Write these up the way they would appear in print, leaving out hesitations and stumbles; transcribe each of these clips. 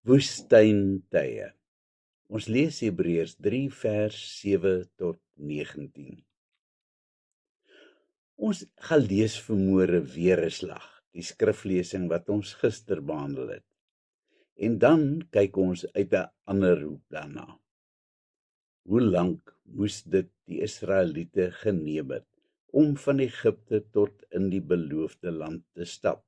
Woestyntye. Ons lees Hebreërs 3 vers 7 tot 19. Ons gaan lees vanmôre weer 'n slag, die skriflesing wat ons gister behandel het. En dan kyk ons uit 'n ander hoek daarna. Hoe lank moes dit die Israeliete geneem het om van Egipte tot in die beloofde land te stap?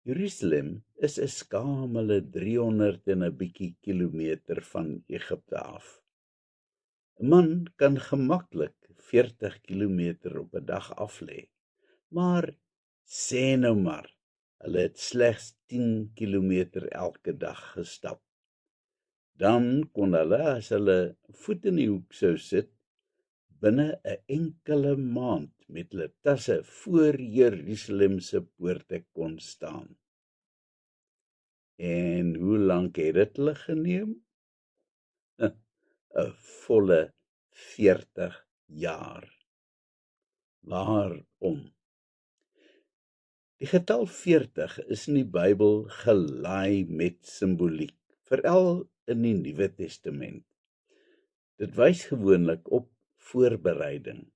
Jerusalem is 'n skamele 300 en 'n bietjie kilometer van Egipte af. 'n Man kan gemaklik 40 kilometer op 'n dag af lê, maar sê nou maar, hulle het slegs 10 kilometer elke dag gestap. Dan kon hulle, as hulle voet in die hoek sou sit, binne 'n enkele maand met hulle tasse voor Jerusalem se poorte kon staan. En hoe lank het dit hulle geneem? 'n volle 40 jaar. Waarom? Die getal 40 is in die Bybel gelaai met simboliek, veral in die Nuwe Testament. Dit wys gewoonlik op voorbereiding.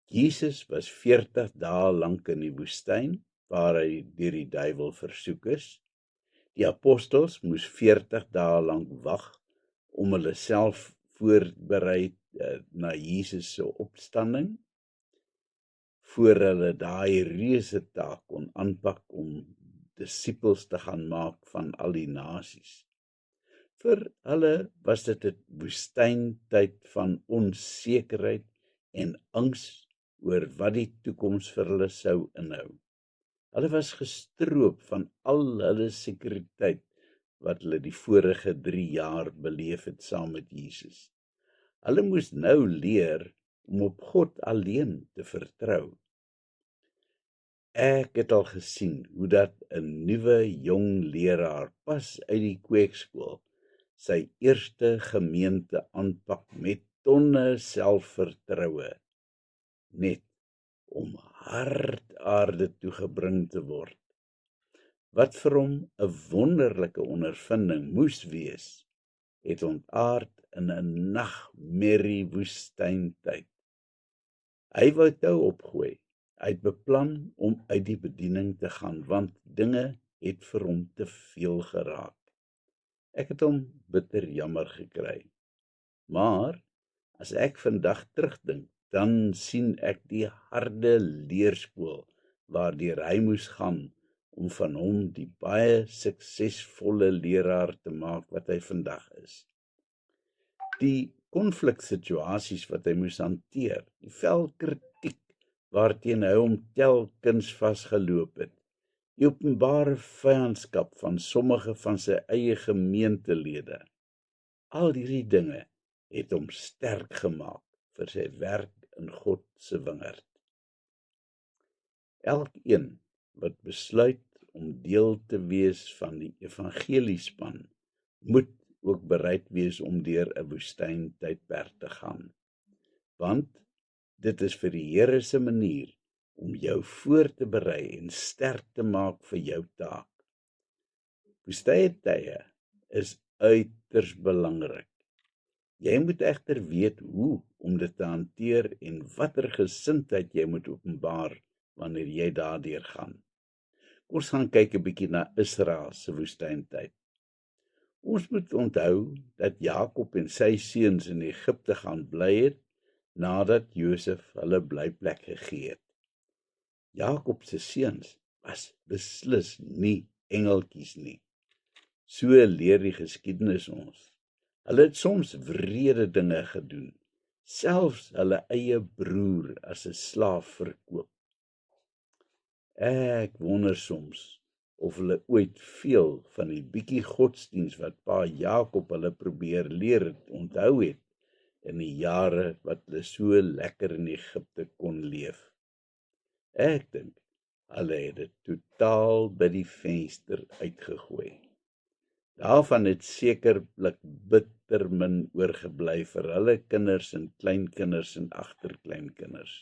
Jesus was 40 dae lank in die woestyn, waar hy deur die duiwel versoek is. Die apostels moes 40 dae lank wag om hulle self voorberei na Jesus se opstanding, voor hulle daai reuse taak kon aanpak om disippels te gaan maak van al die nasies. Vir hulle was dit 'n woestyntyd van onsekerheid en angs oor wat die toekoms vir hulle sou inhou. Hulle was gestroop van al hulle sekuriteit wat hulle die vorige 3 jaar beleef het saam met Jesus. Hulle moes nou leer om op God alleen te vertrou. Ek het al gesien hoe dat 'n nuwe jong leraar pas uit die kweekskool sy eerste gemeente aanpak met tonne selfvertroue, net om hardaarde toe gebring te word. Wat vir hom 'n wonderlike ondervinding moes wees, het ontaard in 'n nagmerrie woestyntyd. Hy wou tou opgooi. Hy het beplan om uit die bediening te gaan, want dinge het vir hom te veel geraak. Ek het hom bitter jammer gekry. Maar as ek vandag terugdink, dan sien ek die harde leerskool waardeur hy moes gaan om van hom die baie suksesvolle leraar te maak wat hy vandag is. Die konfliksituasies wat hy moes hanteer, die fel kritiek waarteen hy hom telkens vasgeloop het, die openbare vyandskap van sommige van sy eie gemeentelede. Al hierdie dinge het hom sterk gemaak vir sy werk in God se wingerd. Elkeen wat besluit om deel te wees van die evangeliespan, moet ook bereid wees om deur 'n woestyntydperk te gaan. Want dit is vir die Here se manier om jou voor te berei en sterk te maak vir jou taak. Woestyntye is uiters belangrik. Jy moet egter weet hoe om dit te hanteer en watter gesindheid jy moet openbaar wanneer jy daardeur gaan. Kom ons gaan kyk 'n bietjie na Israel se woestyntyd. Ons moet onthou dat Jakob en sy seuns in Egipte gaan bly het nadat Josef hulle blyplek gegee het. Jakob se seuns was beslis nie engeltjies nie. So leer die geskiedenis ons. Hulle het soms wrede dinge gedoen, selfs hulle eie broer as 'n slaaf verkoop. Ek wonder soms of hulle ooit veel van die bietjie godsdiens wat pa Jakob hulle probeer leer het, onthou het in die jare wat hulle so lekker in Egipte kon leef. Ek dink hulle het dit totaal by die venster uitgegooi. Daarvan het sekerlik bitter min oorgebly vir hulle kinders en kleinkinders en agterkleinkinders.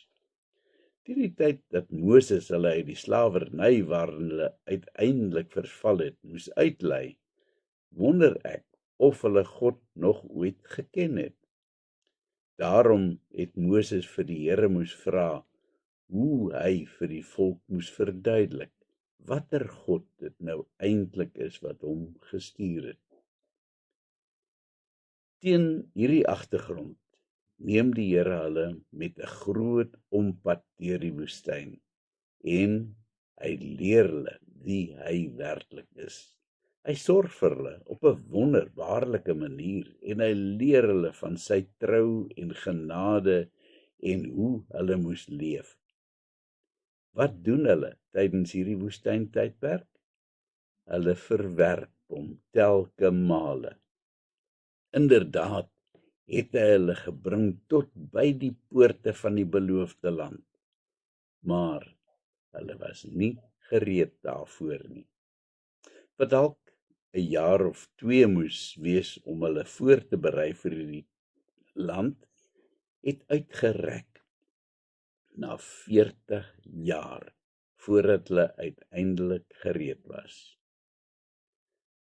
Teen die tyd dat Moses hulle uit die slawerny waarin hulle uiteindelik verval het, moes uitlei, wonder ek of hulle God nog ooit geken het. Daarom het Moses vir die Here moes vra hoe hy vir die volk moes verduidelik watter God dit nou eintlik is wat hom gestuur het. Teen hierdie agtergrond neem die Here hulle met 'n groot ompad deur die woestyn en hy leer hulle wie hy werklik is. Hy sorg vir hulle op 'n wonderbaarlike manier en hy leer hulle van sy trou en genade en hoe hulle moes leef. Wat doen hulle tydens hierdie woestyntydperk? Hulle verwerp hom telke male. Inderdaad het hy hulle gebring tot by die poorte van die beloofde land, maar hulle was nie gereed daarvoor nie. Wat dalk 'n jaar of 2 moes wees om hulle voor te berei vir die land, het uitgereik na 40 jaar voordat hulle uiteindelik gereed was.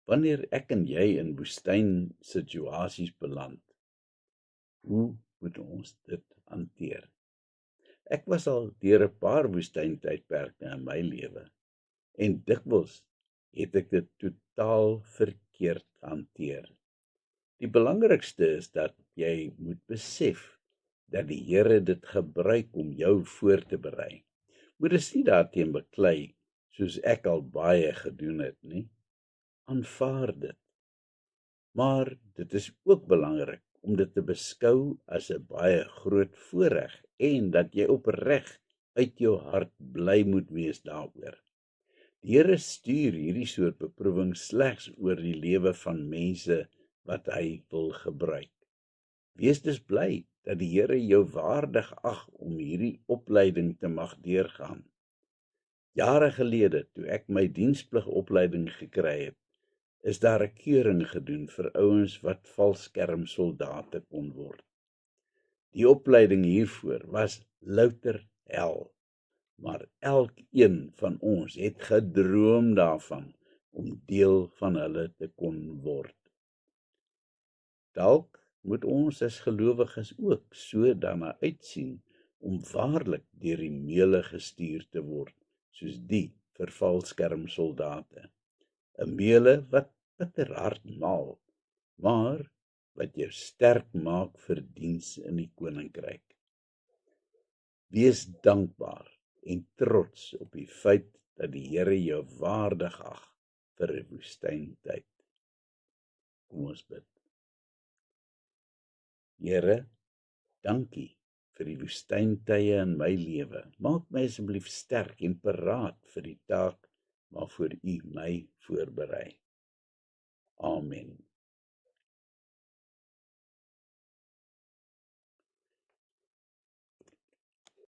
Wanneer ek en jy in woestynsituasies beland, hoe moet ons dit hanteer? Ek was al deur 'n paar woestyntydperke in my lewe en dikwels het ek dit totaal verkeerd hanteer. Die belangrikste is dat jy moet besef dat die Here dit gebruik om jou voor te berei. Moet dus nie daarteen beklei soos ek al baie gedoen het nie. Aanvaar dit. Maar dit is ook belangrik om dit te beskou as 'n baie groot voorreg en dat jy opreg uit jou hart bly moet wees daaroor. Die Here stuur hierdie soort beproewings slegs oor die lewe van mense wat hy wil gebruik. Wees dus bly dat die Here jou waardig ag om hierdie opleiding te mag deurgaan. Jare gelede, toe ek my dienspligopleiding gekry het, is daar 'n keuring gedoen vir ouens wat valskermsoldate kon word. Die opleiding hiervoor was louter hel, maar elkeen van ons het gedroom daarvan om deel van hulle te kon word. Dalk moet ons as gelowiges ook so daarna uitsien om waarlik deur die meule gestuur te word, soos die vir valskermsoldate. 'n Meule wat bitterhard maal, maar wat jou sterk maak vir diens in die koninkryk. Wees dankbaar en trots op die feit dat die Here jou waardig ag vir 'n woestyntyd. Kom ons bid. Here, dankie vir die woestyntye in my lewe. Maak my asseblief sterk en paraat vir die taak waarvoor U my voorberei. Amen.